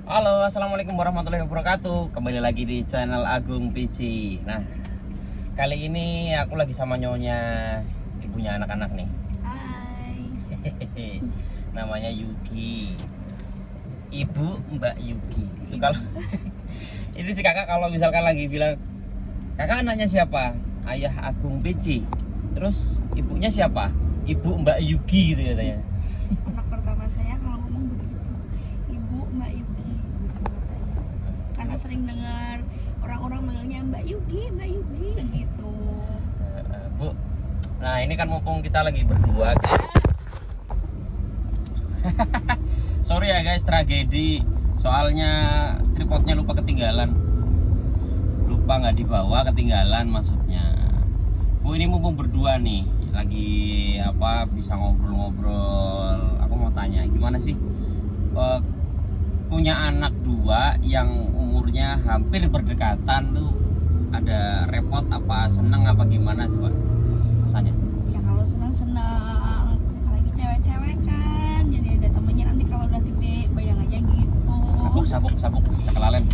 Halo, assalamualaikum warahmatullahi wabarakatuh. Kembali lagi di channel Agung PC. Nah, kali ini aku lagi sama nyonya, ibunya anak-anak nih. Hai. Namanya Yuki. Ibu Mbak Yuki. Itu kalau itu si kakak kalau misalkan lagi bilang, kakak anaknya siapa? Ayah Agung PC. Terus ibunya siapa? Ibu Mbak Yuki gitu katanya. Anak pertama saya kalau ngomong begitu, Ibu Mbak Yuki gitu katanya. Karena sering dengar orang-orang manggilnya Mbak Yuki gitu. Bu, nah ini kan mumpung kita lagi berdua. Sorry ya guys, tragedi. Soalnya tripodnya lupa ketinggalan. Lupa nggak dibawa, ketinggalan maksudnya. Bu, ini mumpung berdua nih, lagi apa bisa ngobrol-ngobrol. Aku mau tanya, gimana sih punya anak dua yang umurnya hampir berdekatan tuh, ada repot apa seneng apa gimana sih Pak rasanya? Ya kalau senang-senang, apalagi cewek-cewek kan, jadi ada temennya nanti kalau udah gede, bayang aja gitu. Sabuk cekelalen.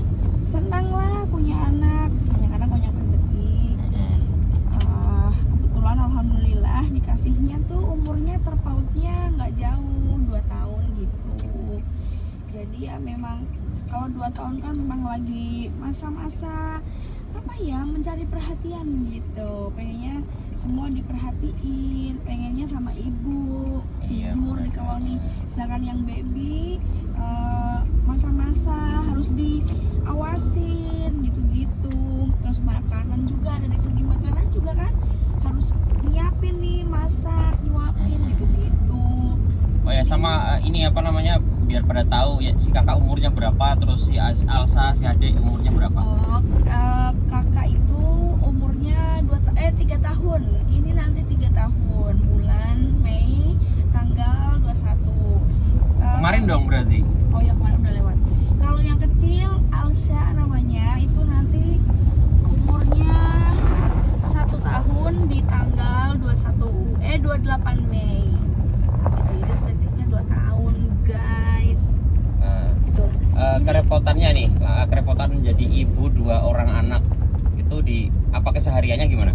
Senang lah punya anak, karena banyak rezeki. Kebetulan alhamdulillah dikasihnya tuh umurnya terpautnya nggak jauh 2 tahun gitu. Jadi ya memang kalau 2 tahun kan memang lagi masa-masa apa ya, mencari perhatian gitu, pengennya semua diperhatiin, pengennya sama ibu, Iya, tidur di koloni. Sedangkan yang baby masa-masa harus diawasin gitu-gitu. Terus makanan juga, dari segi makanan juga kan harus nyiapin nih, masak, nyuapin gitu-gitu. Oh ya, sama ini apa namanya, biar pada tahu ya si kakak umurnya berapa, terus si Alsa si adik umurnya berapa? Oh, kakak itu umurnya 3 tahun. Ini nanti 3 tahun, bulan Mei tanggal 21. Kemarin dong berarti. Oh ya, kemarin udah lewat. Kalau yang kecil Alsa namanya, itu nanti umurnya 1 tahun di tanggal 28 Mei. Jadi selisihnya 2 tahun, guys. Gitu. Kerepotannya nih, kerepotan menjadi ibu 2 orang anak itu di apa kesehariannya gimana?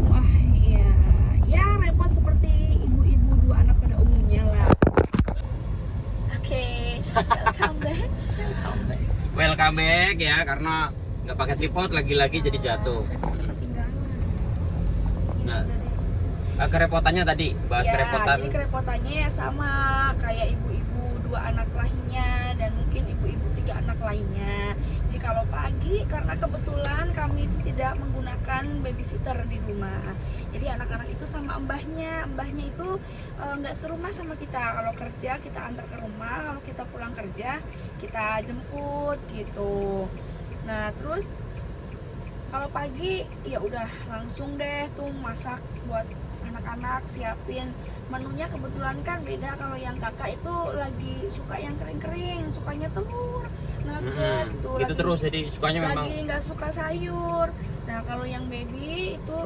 Wah, ya repot seperti ibu-ibu 2 anak pada umumnya lah. Oke, welcome back. Welcome back ya, karena nggak pakai tripod lagi-lagi jadi jatuh. Ketinggalan. Nah, kerepotannya tadi bahas Ya, kerepotan. jadi kerepotannya ya sama kayak ibu-ibu 2 anak lainnya dan mungkin ibu-ibu 3 anak lainnya. Jadi kalau pagi, karena kebetulan kami itu tidak menggunakan babysitter di rumah. Jadi anak-anak itu sama mbahnya itu nggak serumah sama kita. Kalau kerja kita antar ke rumah, kalau kita pulang kerja kita jemput gitu. Nah terus kalau pagi ya udah langsung deh tuh masak buat anak-anak, siapin menunya. Kebetulan kan beda, kalau yang kakak itu lagi suka yang kering-kering, sukanya telur, nugget gitu. Itu lagi, terus jadi sukanya memang. lagi nggak suka sayur. Nah kalau yang baby itu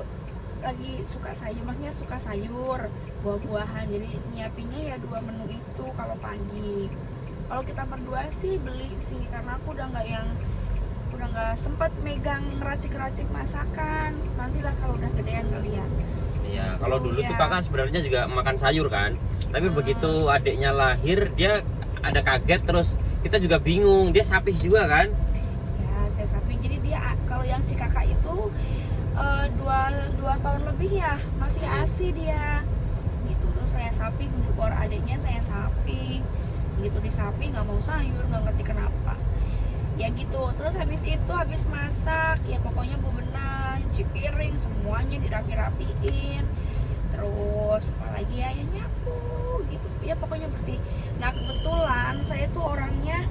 lagi suka sayur, maksudnya suka sayur, buah-buahan. Jadi nyiapinnya ya 2 menu itu kalau pagi. Kalau kita berdua sih beli sih, karena aku udah nggak sempet megang ngeracik-racik masakan. Nantilah kalau udah gedean kali ya. Iya, kalau dulu Iya. tuh kakak sebenarnya juga makan sayur kan. Tapi begitu adiknya lahir, dia ada kaget, terus kita juga bingung. Dia sapis juga kan? Ya saya sapi. Jadi dia kalau yang si kakak itu 2 tahun lebih ya, masih ASI dia gitu. Terus saya sapi, baru adiknya saya sapi gitu. Di sapi nggak mau sayur, nggak ngerti kenapa ya gitu. Terus habis itu, habis masak ya pokoknya bebenah, cuci piring, semuanya dirapi-rapiin. Terus apalagi ya nyapu gitu ya, pokoknya bersih. Nah kebetulan saya tuh orangnya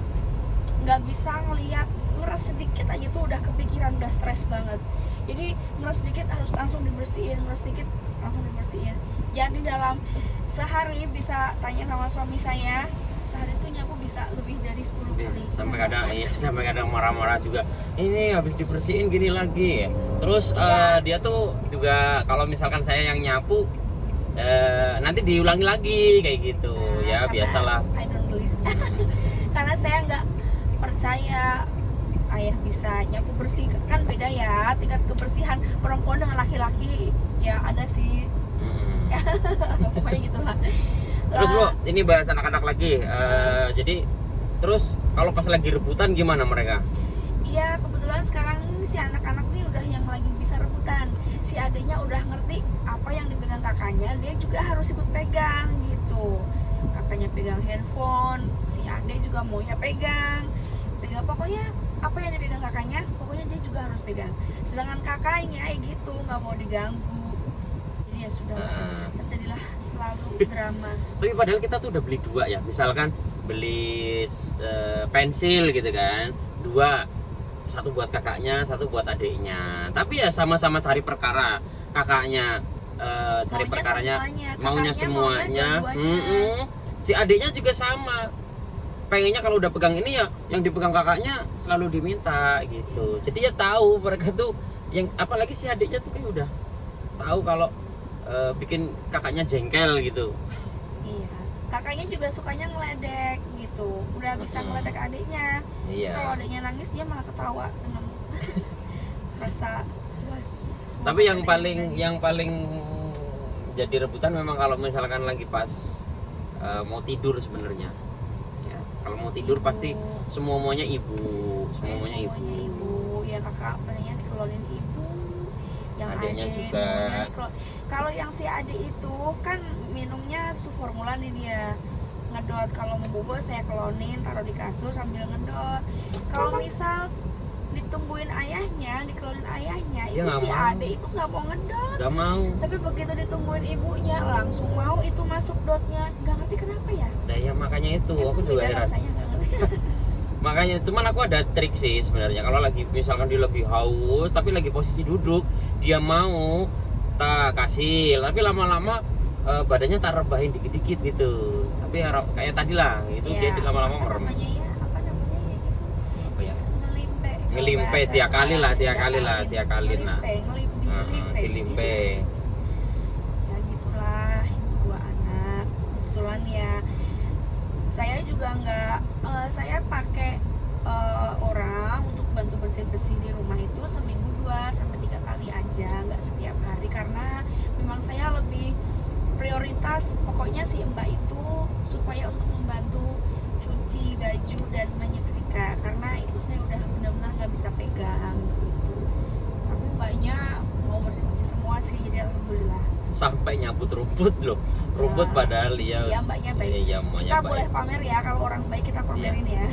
nggak bisa ngelihat, ngeras sedikit aja tuh udah kepikiran, udah stres banget. Jadi ngeras sedikit harus langsung dibersihin, ngeras sedikit langsung dibersihin. Jadi dalam sehari, bisa tanya sama suami saya, sehari itu nyapu bisa lebih dari 10 kali. Sampai kadang marah-marah juga. Ini habis dibersihin gini lagi. Terus dia tuh juga kalau misalkan saya yang nyapu nanti diulangi lagi kayak gitu. ya karena biasalah. I don't believe. Karena saya nggak percaya ayah bisa nyapu bersih, kan beda ya tingkat kebersihan perempuan dengan laki-laki ya, ada sih. Pokoknya gitulah. Terus Lah, Bu, ini bahas anak-anak lagi. Jadi terus kalau pas lagi rebutan gimana mereka? iya kebetulan sekarang si anak-anak nih udah yang lagi bisa rebutan. Si adiknya udah ngerti apa yang dipegang kakaknya, dia juga harus ikut pegang gitu. Kakaknya pegang handphone, si adik juga maunya pegang. Pokoknya apa yang dipegang kakaknya, pokoknya dia juga harus pegang. Sedangkan kakaknya gitu nggak mau diganggu. Jadi ya sudah, terjadilah selalu drama. Tapi padahal kita tuh udah beli 2 ya. Misalkan beli pensil gitu kan, 2, satu buat kakaknya, satu buat adiknya. Tapi ya sama-sama cari perkara. Kakaknya cari Maunya perkaranya, semuanya. maunya Kakaknya semuanya. dua-duanya. Si adiknya juga sama. Pengennya kalau udah pegang ini ya yang dipegang kakaknya selalu diminta gitu. Jadi ya tahu mereka tuh yang, apalagi si adiknya tuh kayak udah tahu kalau bikin kakaknya jengkel gitu. Iya, kakaknya juga sukanya ngeledek gitu. Udah bisa ngeledek adiknya. Iya. Kalau adiknya nangis dia malah ketawa, seneng. Rasa puas. Tapi yang paling jadi rebutan memang kalau misalkan lagi pas mau tidur sebenarnya. Ya, kalau mau tidur pasti semua maunya ibu, semua maunya ibu. Ya kakak pengennya dikelonin ibu. Yang Adiknya adik juga. maunya kalau yang si adik itu kan minumnya susu formula nih dia. Ngedot, kalau mau bobo saya kelonin, taruh di kasur sambil ngedot. Kalau misal ditungguin ayahnya, dikelonin ayahnya, Dia itu nggak si mau. adik itu nggak mau ngedot. Gak mau. Tapi begitu ditungguin ibunya langsung mau itu masuk dotnya. Nggak ngerti kenapa ya. Nah ya makanya itu Emang aku juga beda heran. rasanya, nggak ngerti. Makanya cuman aku ada trik sih sebenarnya. Kalau lagi misalkan dia lagi haus tapi lagi posisi duduk, dia mau tak kasih, tapi lama-lama badannya tak rebahin dikit-dikit gitu. Tapi kayak tadi lah, itu Ya, dia lama-lama merem. apa namanya ya gitu. Apa ya? Ngelimpe. Ngelimpe Kalau tiap bahasa kali lah, tiap kali lah, Sunda, tiap kali lah. Dilimpe. Dilimpe. Ya gitulah, ibu 2 anak. Kebetulan ya saya juga nggak, saya pakai orang untuk bantu bersih-bersih di rumah itu seminggu 2 sampai 3 kali aja, nggak setiap hari, karena memang saya lebih prioritas pokoknya si mbak itu supaya untuk membantu cuci baju dan menyetrika, karena itu saya udah benar-benar nggak bisa pegang gitu. Tapi mbaknya mau bersih-bersih semua sih, jadi alhamdulillah. Sampai nyabut rumput loh. Rumput Ya. padahal dia. Ya mbaknya baik. Iya, mbaknya Kita baik. boleh pamer ya, kalau orang baik kita pamerin ya.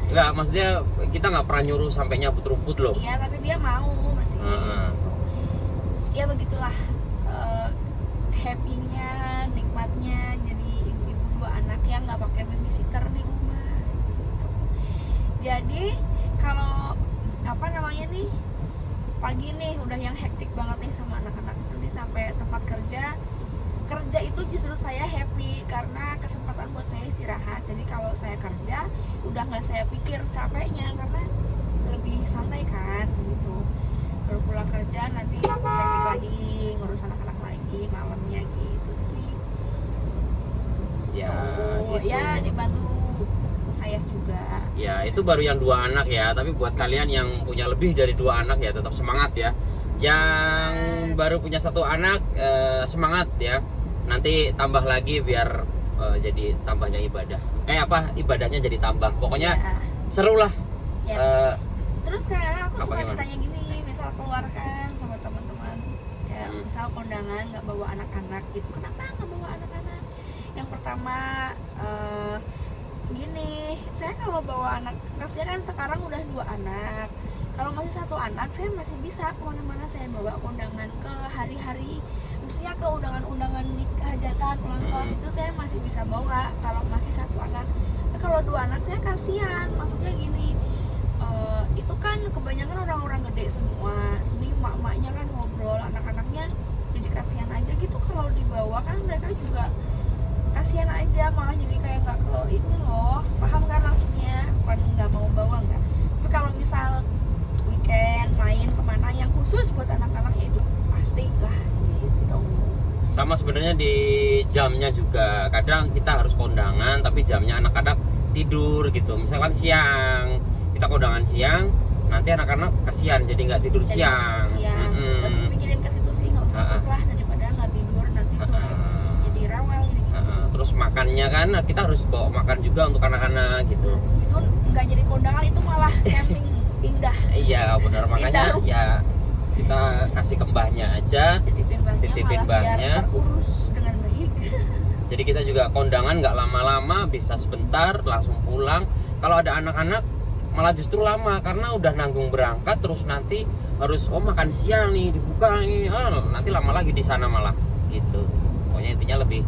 Enggak, maksudnya kita nggak pernah nyuruh sampai nyabut rumput loh. Iya, tapi dia mau bersihin gitu. Ya begitulah happy-nya, nikmatnya jadi ibu 2 anak yang nggak pakai babysitter di rumah. Jadi kalau apa namanya nih, pagi nih udah yang hektik banget nih sama anak-anak, nanti sampai tempat kerja itu justru saya happy karena kesempatan buat saya istirahat. Jadi kalau saya kerja udah nggak saya pikir capeknya, karena lebih santai kan gitu. Baru pulang kerja nanti hektik lagi, ngurus anak-anak lagi malamnya gitu sih. Ya, Oh, gitu. ya dibantu ayah juga. Ya, itu baru yang 2 anak ya. Tapi buat kalian yang punya lebih dari 2 anak ya tetap semangat ya. Yang baru punya 1 anak semangat ya. Nanti tambah lagi biar jadi tambahnya ibadah. Ibadahnya jadi tambah. Pokoknya Ya. seru lah. Ya. Terus kadang aku Apa suka gimana? ditanya gini, misal keluar kan sama teman-teman, kayak misal kondangan nggak bawa anak-anak gitu, kenapa nggak bawa anak-anak? Yang pertama gini, saya kalau bawa anak, saya kan sekarang udah 2 anak. Kalau masih 1 anak, saya masih bisa kemana-mana saya bawa kondangan ke hari-hari, maksudnya ke undangan-undangan nikah, hajatan, ulang tahun itu saya masih bisa bawa kalau masih 1 anak. Tapi kalau 2 anak saya kasihan, maksudnya gini. Itu kan kebanyakan orang-orang gede semua. Ini mak-maknya kan ngobrol, anak-anaknya jadi kasihan aja gitu kalau dibawa, kan mereka juga kasihan aja, malah jadi kayak nggak ke ini loh, paham kan maksudnya? Bukan nggak mau bawa nggak. Tapi kalau misal weekend main kemana yang khusus buat anak-anak ya itu pasti lah gitu. Sama sebenarnya di jamnya juga kadang kita harus kondangan tapi jamnya anak-anak tidur gitu. Misalkan siang kita kondangan siang, nanti anak-anak kasihan jadi nggak tidur siang. Lebih mikirin ke situ sih, nggak usah ikut lah daripada nggak tidur nanti sore jadi rewel gini. Terus makannya kan kita harus bawa makan juga untuk anak-anak gitu. Itu nggak jadi kondangan, itu malah camping indah. Iya benar, makanya ya kita kasih ke mbahnya aja, titipin mbahnya, biar terurus dengan baik. Jadi kita juga kondangan nggak lama-lama, bisa sebentar langsung pulang. Kalau ada anak-anak malah justru lama karena udah nanggung berangkat, terus nanti harus makan siang nih dibuka nih, nanti lama lagi di sana malah gitu. Pokoknya intinya lebih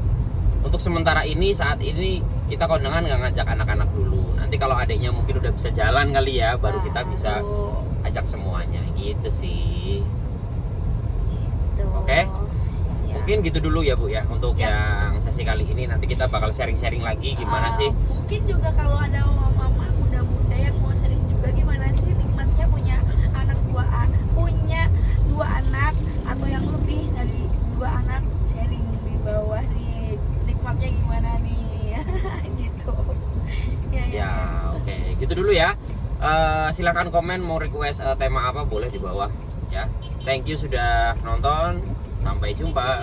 untuk sementara ini, saat ini kita kondangan nggak ngajak anak-anak dulu. Nanti kalau adiknya mungkin udah bisa jalan kali ya, baru kita bisa ajak semuanya gitu sih. Gitu. Oke. Ya. Mungkin gitu dulu ya Bu ya untuk yang sesi kali ini. Nanti kita bakal sharing-sharing lagi gimana sih. Mungkin juga kalau ada mama-mama muda-muda yang mau sharing juga gimana sih nikmatnya punya dua anak atau yang lebih dari 2 anak, sharing di bawah nih nikmatnya gimana nih. Gitu. Ya. Oke. Gitu dulu ya. Silahkan komen mau request tema apa boleh di bawah ya. Thank you sudah nonton. Sampai jumpa.